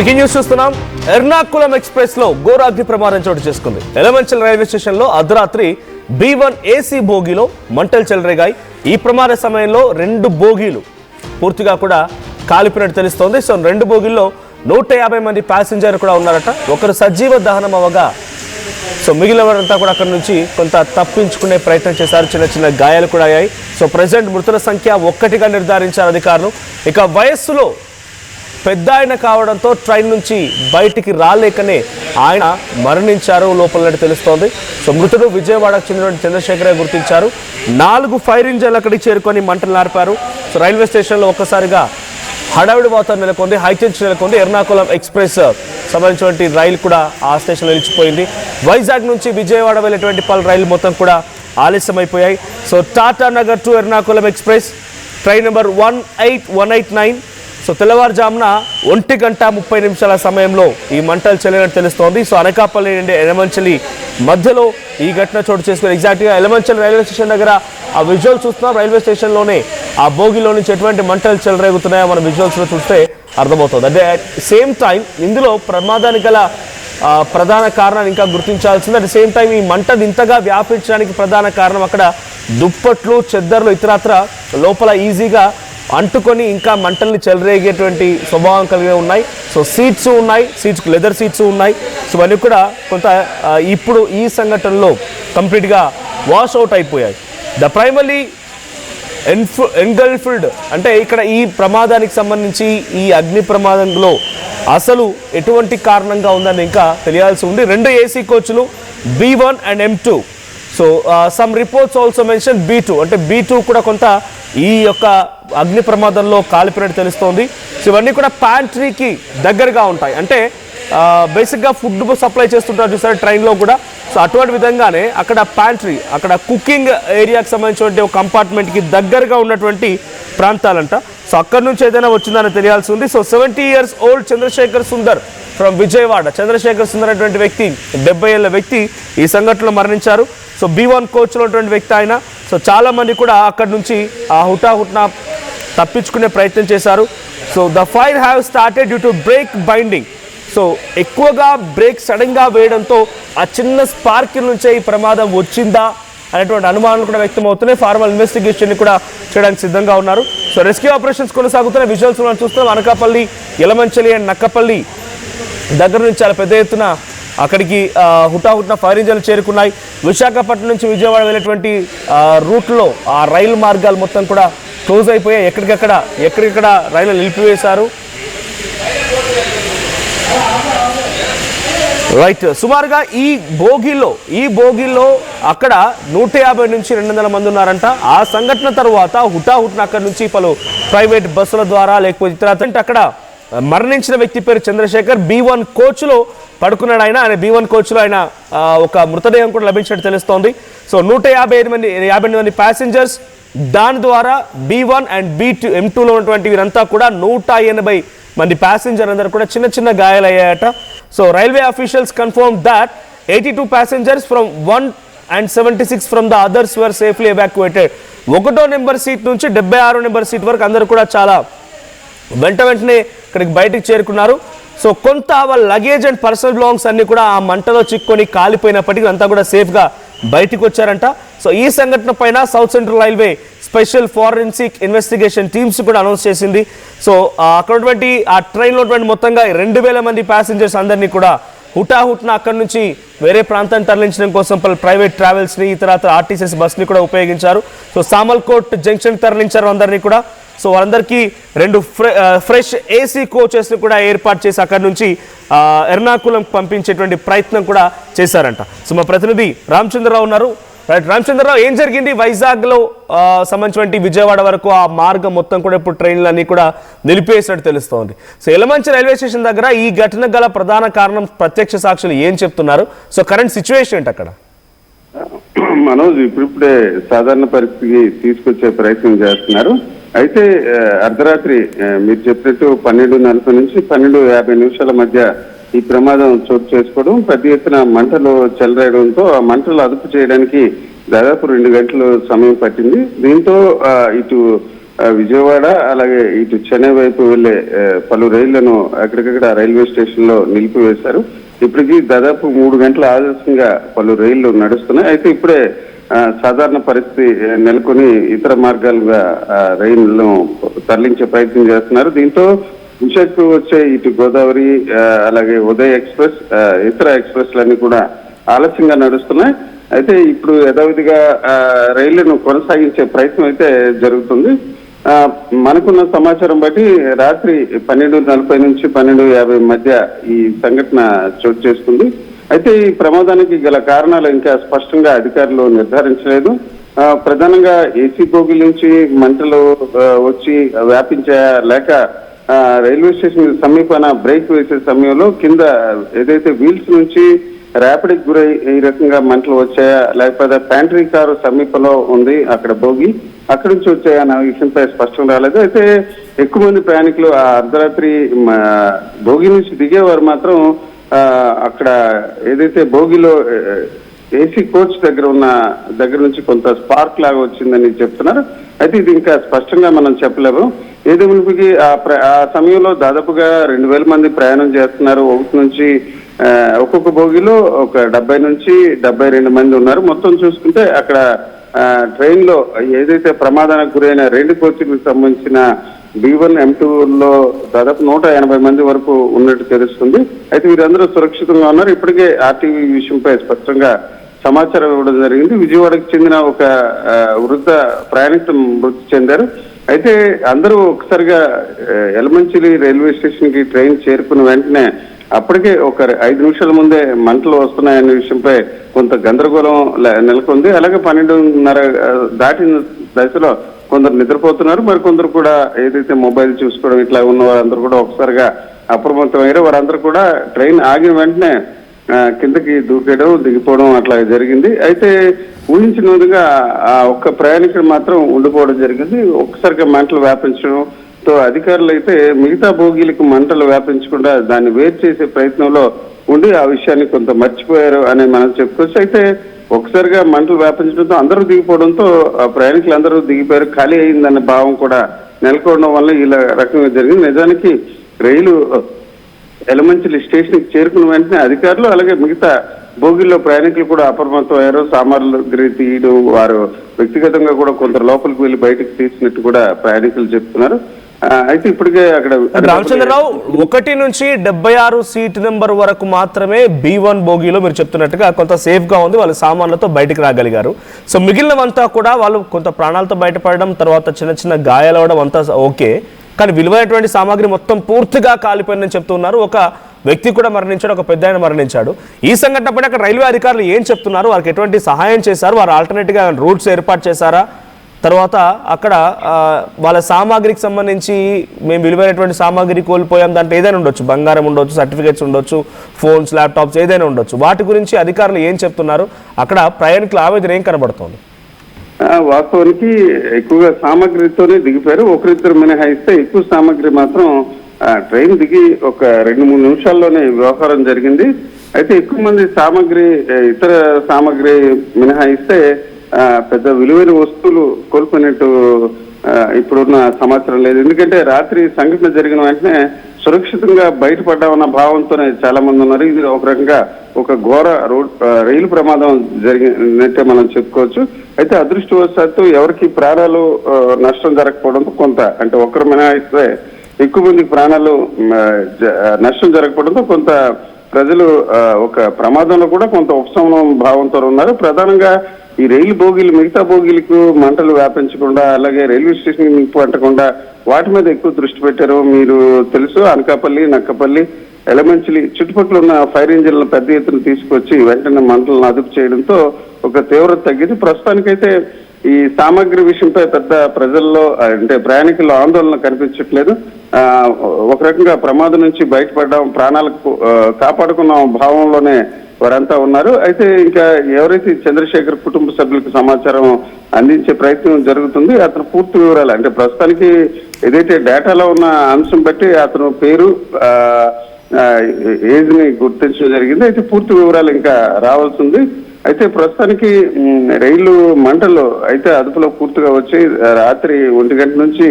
Breaking news చూస్తున్నాం. Ernakulam express లో ఘోర అగ్ని ప్రమాదం చోటు చేసుకుంది. ఎలమంచల్ రైల్వే స్టేషన్ లో అర్ధరాత్రి B1 AC బోగిలో మంటలు చెలరేగాయి. ఈ ప్రమాద సమయంలో 2 బోగీలు పూర్తిగా కూడా కాలిపోయినట్టు తెలుస్తోంది. సో 2 బోగీల్లో 150 మంది ప్యాసింజర్ కూడా ఉన్నారట. ఒకరు సజీవ దహనం అవగా సో మిగిలిన వారంతా కూడా అక్కడ నుంచి కొంత తప్పించుకునే ప్రయత్నం చేశారు. చిన్న చిన్న గాయాలు కూడా అయ్యాయి. సో ప్రజెంట్ మృతుల సంఖ్య 1గా నిర్ధారించారు అధికారులు. ఇక వయస్సులో పెద్ద ఆయన కావడంతో ట్రైన్ నుంచి బయటికి రాలేకనే ఆయన మరణించారు లోపల తెలుస్తోంది. సో మృతుడు విజయవాడకు చెందిన చంద్రశేఖర్ గుర్తించారు. 4 ఫైర్ ఇంజన్లు అక్కడికి చేరుకొని మంటలు నార్పారు. సో రైల్వే స్టేషన్లో ఒక్కసారిగా హడావిడి వాతావరణం నెలకొంది, హైటెన్షన్ నెలకొంది. ఎర్నాకులం ఎక్స్ప్రెస్ సంబంధించినటువంటి రైలు కూడా ఆ స్టేషన్లో నిలిచిపోయింది. వైజాగ్ నుంచి విజయవాడ వెళ్ళేటువంటి పలు రైలు మొత్తం కూడా ఆలస్యమైపోయాయి. So Tatanagar to Ernakulam express train number 18189 so తెల్లవారుజామున 1:30 సమయంలో ఈ మంటలు చెల్లినట్టు తెలుస్తోంది. సో అనకాపల్లి నుండి ఎలమంచలి మధ్యలో ఈ ఘటన చోటు చేసుకుని ఎగ్జాక్ట్గా ఎలమంచలి రైల్వే స్టేషన్ దగ్గర ఆ విజువల్ చూస్తున్నాం. రైల్వే స్టేషన్లోనే ఆ బోగిలో నుంచి ఎటువంటి మంటలు చెలరేగుతున్నాయో మన విజువల్స్లో చూస్తే అర్థమవుతుంది. అంటే సేమ్ టైం ఇందులో ప్రమాదానికి గల ప్రధాన కారణాన్ని ఇంకా గుర్తించాల్సింది. అట్ సేమ్ టైం ఈ మంటలు ఇంతగా వ్యాపించడానికి ప్రధాన కారణం అక్కడ దుప్పట్లు, చెద్దర్లు ఇతరత్ర లోపల ఈజీగా అంటుకొని ఇంకా మంటల్ని చెలరేగేటువంటి స్వభావం కలిగి ఉన్నాయి. సో సీట్స్ ఉన్నాయి, సీట్స్ లెదర్ సీట్స్ ఉన్నాయి. సో ఇవన్నీ కూడా కొంత ఇప్పుడు ఈ సంఘటనలో కంప్లీట్గా వాష్ అవుట్ అయిపోయాయి. ద ప్రైమరీ ఎంగల్ఫ్డ్ అంటే ఇక్కడ ఈ ప్రమాదానికి సంబంధించి ఈ అగ్ని ప్రమాదంలో అసలు ఎటువంటి కారణంగా ఉందని ఇంకా తెలియాల్సి ఉంది. 2 AC కోచ్లు B1 and M2. So some reports also mention B2 అంటే B2 కూడా కొంత ఈ యొక్క అగ్ని ప్రమాదంలో కాలిపోయినట్టు తెలుస్తోంది. సో ఇవన్నీ కూడా ప్యాంట్రీకి దగ్గరగా ఉంటాయి. అంటే బేసిక్గా ఫుడ్ సప్లై చేస్తుంటారు చూసారు ట్రైన్లో కూడా. సో అటువంటి విధంగానే అక్కడ ప్యాంట్రీ, అక్కడ కుకింగ్ ఏరియాకి సంబంధించినటువంటి ఒక కంపార్ట్మెంట్కి దగ్గరగా ఉన్నటువంటి ప్రాంతాలంట. సో అక్కడి నుంచి ఏదైనా వచ్చిందని తెలియాల్సి ఉంది. So 70 years old Chandrashekhar Sundar from Vijayawada. Chandrashekhar Sundar అనేటువంటి వ్యక్తి 70 ఏళ్ల వ్యక్తి ఈ సంఘటనలో మరణించారు. సో B1 కోచ్లో ఉన్నటువంటి వ్యక్తి ఆయన. సో చాలామంది కూడా అక్కడి నుంచి హుటాహుట్న తప్పించుకునే ప్రయత్నం చేశారు. So the fire have started due to break binding. So ఎక్కువగా బ్రేక్ సడన్గా వేయడంతో ఆ చిన్న స్పార్క్ నుంచే ఈ ప్రమాదం వచ్చిందా అనేటువంటి అనుమానాలు కూడా వ్యక్తమవుతున్నాయి. ఫార్మల్ ఇన్వెస్టిగేషన్ కూడా చేయడానికి సిద్ధంగా ఉన్నారు. సో రెస్క్యూ ఆపరేషన్స్ కొనసాగుతున్న విజువల్స్ మనం చూస్తున్నాం. అనకాపల్లి, యలమంచలి అండ్ నక్కపల్లి దగ్గర నుంచి చాలా పెద్ద ఎత్తున అక్కడికి హుటాహుట్న ఫైర్ ఇంజన్లు చేరుకున్నాయి. విశాఖపట్నం నుంచి విజయవాడ వెళ్ళేటువంటి రూట్లో ఆ రైలు మార్గాలు మొత్తం కూడా క్లోజ్ అయిపోయాయి. ఎక్కడికక్కడ రైలు నిలిపివేశారు. రైట్, సుమారుగా ఈ బోగిలో అక్కడ 150 నుంచి 200 మంది ఉన్నారంట. ఆ సంఘటన తర్వాత హుటాహుట్న అక్కడ నుంచి పలు ప్రైవేట్ బస్సుల ద్వారా లేకపోతే ఇతర అక్కడ మరణించిన వ్యక్తి పేరు చంద్రశేఖర్. B1 కోచ్లో పడుకున్నాడు ఆయన. B1 కోచ్లో ఆయన ఒక మృతదేహం కూడా లభించినట్టు తెలుస్తోంది. సో 158 మంది ప్యాసింజర్స్, దాని ద్వారా B1 అండ్ B2 M2లో ఉన్నటువంటి వీరంతా కూడా 180 మంది ప్యాసింజర్ అందరూ కూడా చిన్న చిన్న గాయాలయ్యాయట. So railway officials confirm that 82 passengers from 1 and 76 from the others were safely evacuated. 1వ నెంబర్ సీట్ నుంచి 76వ నెంబర్ సీట్ వరకు అందరూ కూడా చాలా వెంటనే ఇక్కడికి బయటికి చేరుకున్నారు. సో కొంత వాళ్ళ లగేజ్ అండ్ పర్సనల్ బిలాంగ్స్ అన్ని కూడా ఆ మంటలో చిక్కుకొని కాలిపోయినప్పటికీ అంతా కూడా సేఫ్గా బయటికి వచ్చారంట. సో ఈ సంఘటన పైన south central railway special forensic investigation teams కూడా అనౌన్స్ చేసింది. సో అక్కడ ఉన్నటువంటి ఆ ట్రైన్లో ఉన్నటువంటి మొత్తంగా 2000 మంది ప్యాసింజర్స్ అందరినీ కూడా హుటాహుట్న అక్కడి నుంచి వేరే ప్రాంతాన్ని తరలించడం కోసం ప్రైవేట్ ట్రావెల్స్ని ఇతర ఆర్టీసీ బస్ని కూడా ఉపయోగించారు. సో సామల్కోట్ జంక్షన్ తరలించారు అందరినీ కూడా. సో వాళ్ళందరికీ 2 ఫ్రెష్ AC కోచెస్ని కూడా ఏర్పాటు చేసి అక్కడి నుంచి ఎర్నాకులం పంపించేటువంటి ప్రయత్నం కూడా చేశారంట. సో మా ప్రతినిధి రామచంద్రరావు ఉన్నారు. రైట్ రామచంద్రరావు, ఏం జరిగింది వైజాగ్లో సంబంధించినటువంటి విజయవాడ వరకు ఆ మార్గం మొత్తం కూడా ఇప్పుడు ట్రైన్లన్నీ కూడా నిలిపేసినట్టు తెలుస్తోంది. సో ఎలమంచి రైల్వే స్టేషన్ దగ్గర ఈ ఘటన గల ప్రధాన కారణం ప్రత్యక్ష సాక్షులు ఏం చెప్తున్నారు? సో కరెంట్ సిచ్యువేషన్ ఏంటి అక్కడ? మనోజ్, ఇప్పుడిప్పుడే సాధారణ పరిస్థితికి తీసుకొచ్చే ప్రయత్నం చేస్తున్నారు. అయితే అర్ధరాత్రి మీరు చెప్పినట్టు 12:40 నుంచి 12:50 మధ్య ఈ ప్రమాదం చోటు చేసుకోవడం, పెద్ద ఎత్తున మంటలు చెలరేయడంతో ఆ మంటలు అదుపు చేయడానికి దాదాపు 2 గంటలు సమయం పట్టింది. దీంతో ఇటు విజయవాడ అలాగే ఇటు చెన్నై వైపు వెళ్లే పలు రైళ్లను అక్కడికక్కడ రైల్వే స్టేషన్ లో నిలిపివేశారు. ఇప్పటికీ దాదాపు 3 గంటల ఆలస్యంగా పలు రైళ్లు నడుస్తున్నాయి. అయితే ఇప్పుడే సాధారణ పరిస్థితి నెలకొని ఇతర మార్గాలుగా రైళ్లను తరలించే ప్రయత్నం చేస్తున్నారు. దీంతో విశాఖకు వచ్చే ఇటు గోదావరి అలాగే ఉదయ్ ఎక్స్ప్రెస్ ఇతర ఎక్స్ప్రెస్లన్నీ కూడా ఆలస్యంగా నడుస్తున్నాయి. అయితే ఇప్పుడు యథావిధిగా రైళ్లను కొనసాగించే ప్రయత్నం అయితే జరుగుతుంది. మనకున్న సమాచారం బట్టి రాత్రి 12:40 నుంచి 12:50 మధ్య ఈ సంఘటన చోటు చేసుకుంది. అయితే ఈ ప్రమాదానికి గల కారణాలు ఇంకా స్పష్టంగా అధికారులు నిర్ధారించలేదు. ప్రధానంగా ఏసీ బోగి నుంచి మంటలు వచ్చి వ్యాపించాయా లేక రైల్వే స్టేషన్ సమీపాన బ్రేక్ వేసే సమయంలో కింద ఏదైతే వీల్స్ నుంచి ర్యాపిడ్కి గురై ఈ రకంగా మంటలు వచ్చాయా లేకపోతే ప్యాంట్రీ కారు సమీపంలో ఉంది అక్కడ బోగి అక్కడి నుంచి వచ్చాయా అన్న విషయంపై స్పష్టం రాలేదు. అయితే ఎక్కువ మంది ప్రయాణికులు ఆ అర్ధరాత్రి బోగి నుంచి దిగేవారు మాత్రం అక్కడ ఏదైతే బోగిలో ఏసీ కోచ్ దగ్గర నుంచి కొంత స్పార్క్ లాగా వచ్చిందని చెప్తున్నారు. అయితే ఇది ఇంకా స్పష్టంగా మనం చెప్పలేము. ఏదేమిటికి ఆ సమయంలో దాదాపుగా 2000 మంది ప్రయాణం చేస్తున్నారు. ఒకటి నుంచి ఒక్కొక్క బోగిలో ఒక 70 నుంచి 72 మంది ఉన్నారు. మొత్తం చూసుకుంటే అక్కడ ట్రైన్ లో ఏదైతే ప్రమాదానికి గురైన 2 కోచ్లకు సంబంధించిన B1, M2 లో దాదాపు 180 మంది వరకు ఉన్నట్టు తెలుస్తుంది. అయితే వీరందరూ సురక్షితంగా ఉన్నారు. ఇప్పటికే ఆర్టీవీ విషయంపై స్పష్టంగా సమాచారం ఇవ్వడం జరిగింది. విజయవాడకు చెందిన ఒక వృద్ధ ప్రయాణికులు మృతి చెందారు. అయితే అందరూ ఒకసారిగా యలమంచిలి రైల్వే స్టేషన్ కి ట్రైన్ చేరుకున్న వెంటనే అప్పటికే ఒక 5 నిమిషాల ముందే మంటలు వస్తున్నాయనే విషయంపై కొంత గందరగోళం నెలకొంది. అలాగే 12:30 దాటిన దశలో కొందరు నిద్రపోతున్నారు, మరి కొందరు కూడా ఏదైతే మొబైల్ చూసుకోవడం ఇట్లా ఉన్న వారందరూ కూడా ఒకసారిగా అప్రమత్తమయ్యారు. వారందరూ కూడా ట్రైన్ ఆగిన వెంటనే కిందకి దూకేయడం దిగిపోవడం అట్లా జరిగింది. అయితే ఊహించిన విధంగా ఆ ఒక్క ప్రయాణికుడు మాత్రం ఉండిపోవడం జరిగింది. ఒక్కసారిగా మంటలు వ్యాపించడంతో అధికారులు అయితే మిగతా బోగీలకు మంటలు వ్యాపించకుండా దాన్ని వేరు చేసే ప్రయత్నంలో ఉండి ఆ విషయాన్ని కొంత మర్చిపోయారు అని మనం చెప్పుకోవచ్చు. అయితే ఒకసారిగా మంటలు వ్యాపించడంతో అందరూ దిగిపోవడంతో ప్రయాణికులు అందరూ దిగిపోయారు, ఖాళీ అయిందన్న భావం కూడా నెలకొనడం వల్ల ఇలా రకంగా జరిగింది. నిజానికి రైలు యలమంచిలి స్టేషన్ కి చేరుకున్న వెంటనే అధికారులు అలాగే మిగతా బోగిల్లో ప్రయాణికులు కూడా అప్రమత్తం అయ్యారు. సామాన్లు తీయడం, వారు వ్యక్తిగతంగా కూడా కొందరు లోపలికి వెళ్లి బయటకు తీసినట్టు కూడా ప్రయాణికులు చెప్తున్నారు. అయితే ఇప్పటికే అక్కడ రామచంద్రరావు 1 నుంచి 76 సీట్ నెంబర్ వరకు మాత్రమే B1 బోగిలో మీరు చెప్తున్నట్టుగా కొంత సేఫ్ గా ఉంది, వాళ్ళు సామాన్లతో బయటకు రాగలిగారు. సో మిగిలినవంతా కూడా వాళ్ళు కొంత ప్రాణాలతో బయటపడడం, తర్వాత చిన్న చిన్న గాయాలవడం అంతా ఓకే, కానీ విలువైనటువంటి సామాగ్రి మొత్తం పూర్తిగా కాలిపోయిందని చెప్తున్నారు. ఒక వ్యక్తి కూడా మరణించాడు, ఒక పెద్ద ఆయన మరణించాడు. ఈ సంఘటన పైన అక్కడ రైల్వే అధికారులు ఏం చెప్తున్నారు, వారికి ఎటువంటి సహాయం చేశారు, వారు ఆల్టర్నేట్గా రూట్స్ ఏర్పాటు చేశారా, తర్వాత అక్కడ వాళ్ళ సామాగ్రికి సంబంధించి మేము విలువైనటువంటి సామాగ్రి కోల్పోయాం, దాంట్లో ఏదైనా ఉండొచ్చు, బంగారం ఉండొచ్చు, సర్టిఫికేట్స్ ఉండొచ్చు, ఫోన్స్, ల్యాప్టాప్స్ ఏదైనా ఉండొచ్చు, వాటి గురించి అధికారులు ఏం చెప్తున్నారు, అక్కడ ప్రయాణికుల ఆవేదన ఏం కనబడుతోంది? వాస్తవానికి ఎక్కువగా సామాగ్రితోనే దిగిపోయారు. ఒకరిద్దరు మినహాయిస్తే ఎక్కువ సామాగ్రి మాత్రం ట్రైన్ దిగి ఒక 2-3 నిమిషాల్లోనే వ్యవహారం జరిగింది. అయితే ఎక్కువ మంది ఇతర సామాగ్రి మినహాయిస్తే పెద్ద విలువైన వస్తువులు కోల్పోయినట్టు ఇప్పుడున్న సమాచారం లేదు. ఎందుకంటే రాత్రి సంఘటన జరిగిన వెంటనే సురక్షితంగా బయటపడ్డామన్న భావంతోనే చాలా మంది ఉన్నారు. ఇది ఒక రకంగా ఒక ఘోర రైలు ప్రమాదం జరిగినట్టే మనం చెప్పుకోవచ్చు. అయితే అదృష్టవశాత్తు ఎవరికి ప్రాణాలు నష్టం జరగకపోవడంతో కొంత, అంటే ఒకరు మినహాయిస్తే ఎక్కువ మందికి ప్రాణాలు నష్టం జరగకపోవడంతో కొంత ప్రజలు ఒక ప్రమాదంలో కూడా కొంత ఉపశమనం భావంతో ఉన్నారు. ప్రధానంగా ఈ రైలు బోగీలు మిగతా బోగీలకు మంటలు వ్యాపించకుండా, అలాగే రైల్వే స్టేషన్ నిప్పు అంటకుండా వాటి మీద ఎక్కువ దృష్టి పెట్టారు. మీరు తెలుసు, అనకాపల్లి, నక్కపల్లి, యలమంచిలి చుట్టుపక్కల ఉన్న ఫైర్ ఇంజిన్లను పెద్ద ఎత్తున తీసుకొచ్చి వెంటనే మంటలను అదుపు చేయడంతో ఒక తీవ్రత తగ్గింది. ప్రస్తుతానికైతే ఈ సామాగ్రి విషయంపై పెద్ద ప్రజల్లో అంటే ప్రయాణికుల్లో ఆందోళన కనిపించట్లేదు. ఒక రకంగా ప్రమాదం నుంచి బయటపడ్డాం, ప్రాణాలకు కాపాడుకున్న భావంలోనే వారంతా ఉన్నారు. అయితే ఇంకా ఎవరైతే చంద్రశేఖర్ కుటుంబ సభ్యులకు సమాచారం అందించే ప్రయత్నం జరుగుతుంది. అతను పూర్తి వివరాలు, అంటే ప్రస్తుతానికి ఏదైతే డేటాలో ఉన్న అంశం బట్టి అతను పేరు, ఏజ్ ని గుర్తించడం జరిగింది. అయితే పూర్తి వివరాలు ఇంకా రావాల్సింది. అయితే ప్రస్తుతానికి రైలు మంటలు అయితే అదుపులో పూర్తిగా వచ్చి రాత్రి 1 గంట నుంచి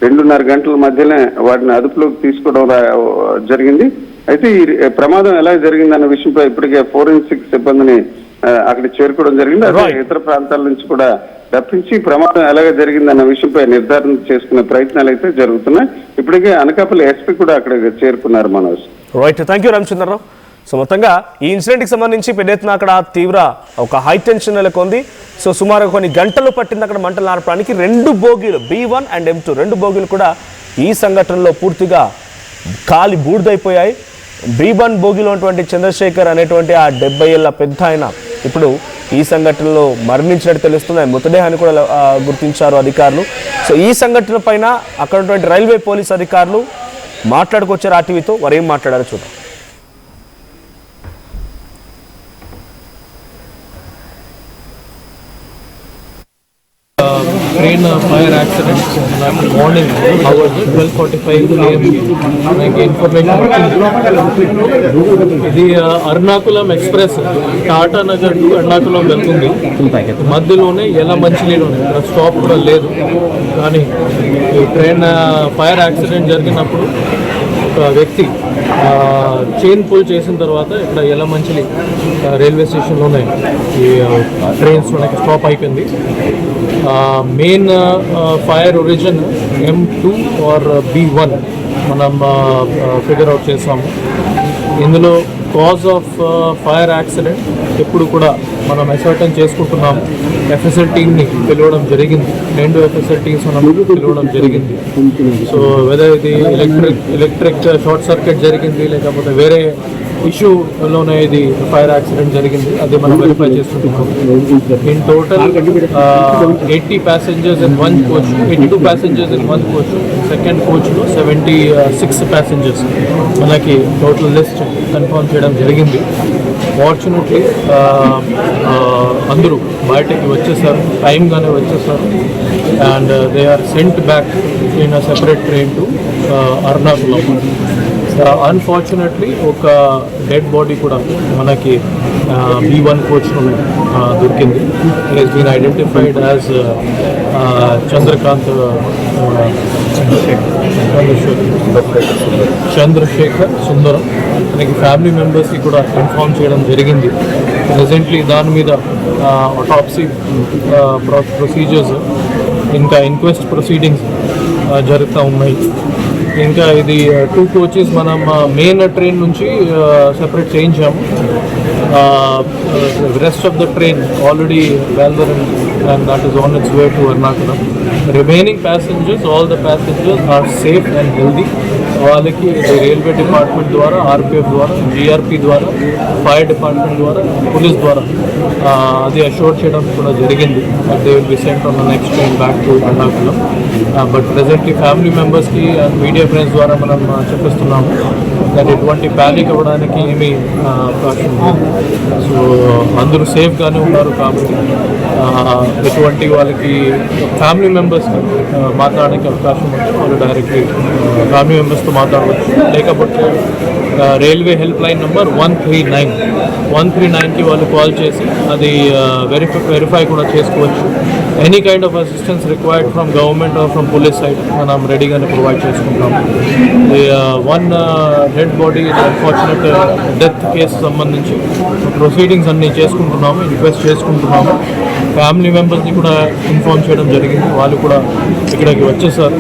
2:30 గంటల మధ్యనే వాటిని అదుపులోకి తీసుకోవడం జరిగింది. అయితే ఈ ప్రమాదం ఎలా జరిగిందన్న విషయంపై ఇప్పటికే ఫోరెన్సిక్ సిబ్బందిని అక్కడ చేరుకోవడం జరిగింది. అదే ఇతర ప్రాంతాల నుంచి కూడా తప్పించి ప్రమాదం ఎలాగ జరిగిందన్న విషయంపై నిర్ధారణ చేసుకునే ప్రయత్నాలు అయితే జరుగుతున్నాయి. ఇప్పటికే అనకాపల్లి ఎస్పీ కూడా అక్కడ చేరుకున్నారు. Manoj. Right, thank you Ramachandrarao. So మొత్తంగా ఈ ఇన్సిడెంట్కి సంబంధించి పెద్ద ఎత్తున అక్కడ తీవ్ర ఒక హై టెన్షన్ నెలకొంది. సో సుమారు కొన్ని గంటలు పట్టింది అక్కడ మంటలు ఆర్పడానికి. 2 బోగీలు B1 అండ్ M2 2 బోగీలు కూడా ఈ సంఘటనలో పూర్తిగా కాలి బూడిదైపోయాయి. B1 బోగిలో ఉన్నటువంటి చంద్రశేఖర్ అనేటువంటి ఆ 70 ఏళ్ల పెద్ద ఆయన ఇప్పుడు ఈ సంఘటనలో మరణించినట్టు తెలుస్తుంది. మృతదేహాన్ని కూడా గుర్తించారు అధికారులు. సో ఈ సంఘటన పైన అక్కడ ఉన్నటువంటి రైల్వే పోలీస్ అధికారులు మాట్లాడుకొచ్చారు ఆర్టీవీతో. వారు ఏం మాట్లాడారో చూద్దాం. Train fire accident morning hours 12:45 AM మనకి ఇన్ఫర్మేషన్ ఇది అర్నాకులం ఎక్స్ప్రెస్ టాటా నగర్ టు అర్నాకులం వెళ్తుంది. మధ్యలోనే ఎలా మంచినీళ్ళలోనే స్టాప్ కూడా లేదు. కానీ ఈ ట్రైన్ ఫైర్ యాక్సిడెంట్ జరిగినప్పుడు ఒక వ్యక్తి చైన్ పుల్ చేసిన తర్వాత ఇక్కడ ఎలమంచిలి రైల్వే స్టేషన్లోనే ఈ ట్రైన్స్ మనకి స్టాప్ అయిపోయింది. Main fire origin M2 are B1 మనం ఫిగర్ అవుట్ చేసాము. ఇందులో కాజ్ ఆఫ్ ఫైర్ యాక్సిడెంట్ ఎప్పుడు కూడా మనం అసర్టైన్ చేసుకుంటున్నాము. FSL టీమ్ని పిలవడం జరిగింది. 2 FSL టీమ్స్ మనం పిలవడం జరిగింది. సో వెదర్ ఇది ఎలక్ట్రిక్ షార్ట్ సర్క్యూట్ జరిగింది లేకపోతే వేరే ఇష్యూలోనే ఇది ఫైర్ యాక్సిడెంట్ జరిగింది, అది మనం వెరిఫై చేస్తుంటున్నాం. In total 80 passengers in one coach, 82 passengers in one coach. Second కోచ్లో 76 passengers మనకి టోటల్ లిస్ట్ కన్ఫర్మ్ చేయడం జరిగింది. ఫార్చునేట్లీ అందరూ బయటకి వచ్చేసారు, టైంగానే వచ్చేసారు. And they are sent back in a separate train to Ernakulam. Unfortunately ఒక డెడ్ బాడీ కూడా మనకి B1 కోచ్లోనే దొరికింది. It has been identified as Chandrashekar Sundaram. మనకి ఫ్యామిలీ మెంబర్స్కి కూడా ఇన్ఫార్మ్ చేయడం జరిగింది. ప్రెజెంట్లీ దాని మీద ఆటాప్సీ ప్రొసీజర్స్ ఇంకా ఇన్క్వెస్ట్ ప్రొసీడింగ్స్ జరుగుతూ ఉన్నాయి. ఇంకా ఇది 2 కోచెస్ మనం మెయిన్ ట్రైన్ నుంచి సెపరేట్ చేయించాము. Rest of the train already welder and that is on its way to Ernakulam. Remaining passengers, all the passengers are safe and healthy. వాళ్ళకి railway department ద్వారా, RPF ద్వారా, GRP ద్వారా, fire department ద్వారా, police ద్వారా అది assure చేయడం కూడా జరిగింది. They will be sent on the next train back to Ernakulam. But presently family మెంబర్స్కి అండ్ మీడియా ఫ్రెండ్స్ ద్వారా మనం చెప్పిస్తున్నాము దాన్ని ఎటువంటి ప్యానిక్ అవ్వడానికి ఏమీ అవకాశం లేదు. సో అందరూ సేఫ్గానే ఉన్నారు. కాబట్టి ఎటువంటి వాళ్ళకి ఫ్యామిలీ మెంబర్స్కి మాట్లాడడానికి అవకాశం ఉంటే వాళ్ళు డైరెక్ట్లీ ఫ్యామిలీ మెంబర్స్తో మాట్లాడవచ్చు. లేకపోతే రైల్వే హెల్ప్ లైన్ నెంబర్ 139కి వాళ్ళు కాల్ చేసి అది వెరిఫై కూడా చేసుకోవచ్చు. Any kind of assistance required from government are from police side మనం రెడీగానే ప్రొవైడ్ చేసుకుంటాము. One dead body unfortunate death case సంబంధించి ప్రొసీడింగ్స్ అన్నీ చేసుకుంటున్నాము, రిక్వెస్ట్ చేసుకుంటున్నాము. ఫ్యామిలీ మెంబర్స్ని కూడా ఇన్ఫార్మ్ చేయడం జరిగింది. వాళ్ళు కూడా ఇక్కడికి వచ్చేసారు.